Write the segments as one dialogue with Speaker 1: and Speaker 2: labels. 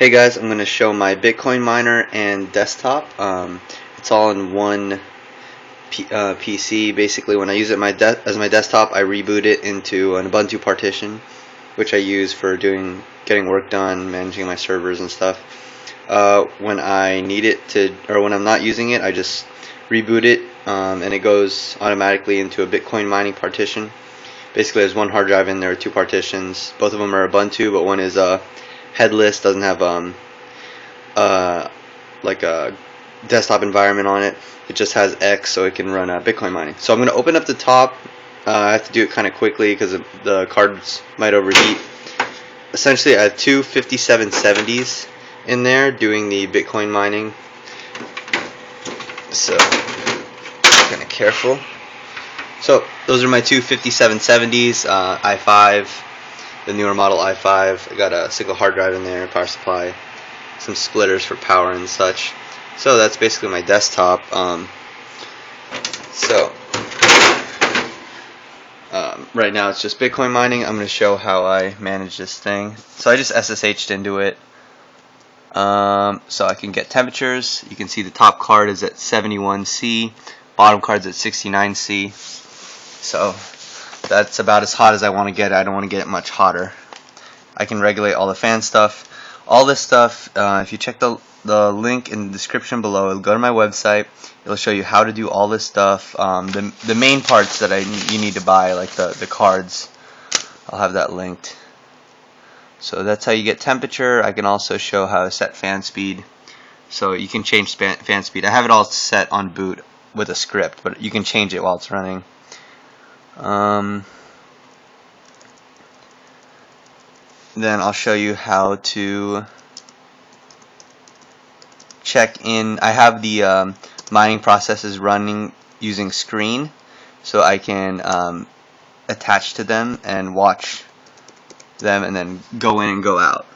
Speaker 1: Hey guys, I'm going to show my Bitcoin miner and desktop. It's all in one PC. Basically, when I use it as my desktop, I reboot it into an Ubuntu partition, which I use for getting work done, managing my servers and stuff. When I need it to, or when I'm not using it, I just reboot it, and it goes automatically into a Bitcoin mining partition. Basically, there's one hard drive in there, two partitions. Both of them are Ubuntu, but one is headless, doesn't have like a desktop environment on it. It just has X, so it can run Bitcoin mining. So I'm going to open up the top. I have to do it kind of quickly because the cards might overheat. Essentially, I have two 5770s in there doing the Bitcoin mining. So, kind of careful. So those are my two 5770s, i5, the newer model i5. I got a single hard drive in there, power supply, some splitters for power and such. So that's basically my desktop. Right now it's just Bitcoin mining. I'm going to show how I manage this thing. So I just SSH'd into it. So I can get temperatures. You can see the top card is at 71C, bottom card's at 69C. So that's about as hot as I want to get it. I don't want to get it much hotter. I can regulate all the fan stuff. All this stuff, if you check the link in the description below, it'll go to my website. It'll show you how to do all this stuff. The main parts that you need to buy, like the cards, I'll have that linked. So that's how you get temperature. I can also show how to set fan speed. So you can change fan speed. I have it all set on boot with a script, but you can change it while it's running. Then I'll show you how to check in. I have the mining processes running using Screen, so I can attach to them and watch them and then go in and go out.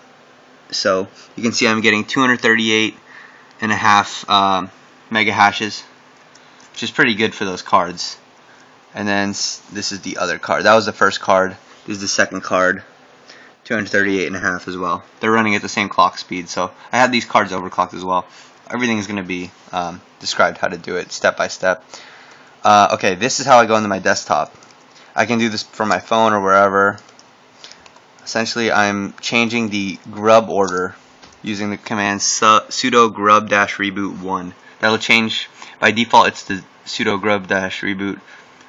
Speaker 1: So you can see I'm getting 238.5 mega hashes, which is pretty good for those cards. And then this is the other card. That was the first card. This is the second card. 238.5 as well. They're running at the same clock speed, so I have these cards overclocked as well. Everything is going to be described how to do it step by step. Okay, this is how I go into my desktop. I can do this from my phone or wherever. Essentially, I'm changing the grub order using the command sudo grub-reboot1. That'll change. By default, it's the sudo grub-reboot.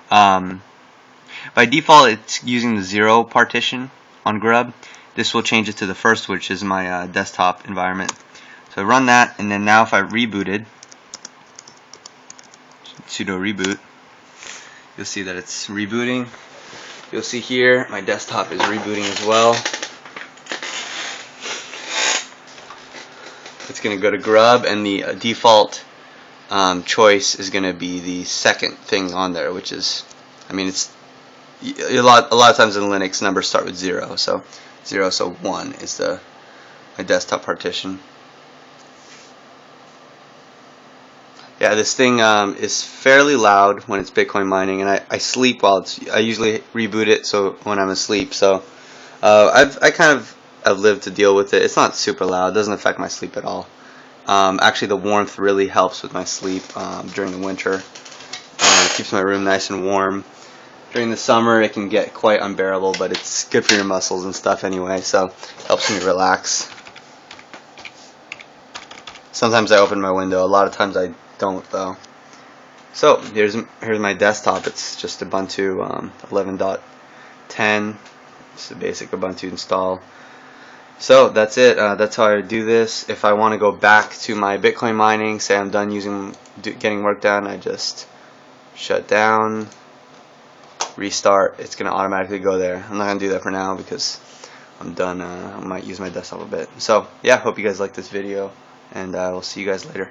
Speaker 1: By default, it's using the 0 partition on grub. This will change it to the first, which is my desktop environment. So I run that, and then now if I rebooted, sudo reboot, you'll see that it's rebooting. You'll see here my desktop is rebooting as well. It's going to go to grub, and the default choice is going to be the second thing on there, which is, I mean, it's a lot of times in Linux numbers start with 0, so 0, so 1 is my desktop partition. Yeah, this thing is fairly loud when it's Bitcoin mining, and I sleep while I usually reboot it so when I'm asleep. So I kind of have lived to deal with it. It's not super loud. It doesn't affect my sleep at all. Actually, the warmth really helps with my sleep during the winter. It keeps my room nice and warm. During the summer, it can get quite unbearable, but it's good for your muscles and stuff anyway, so it helps me relax. Sometimes I open my window. A lot of times I don't, though. So here's my desktop. It's just Ubuntu 11.10. It's the basic Ubuntu install. So that's it. That's how I do this. If I want to go back to my Bitcoin mining, say I'm done getting work done, I just shut down, restart. It's going to automatically go there. I'm not going to do that for now because I'm done. I might use my desktop a bit. So yeah, hope you guys like this video, and we'll see you guys later.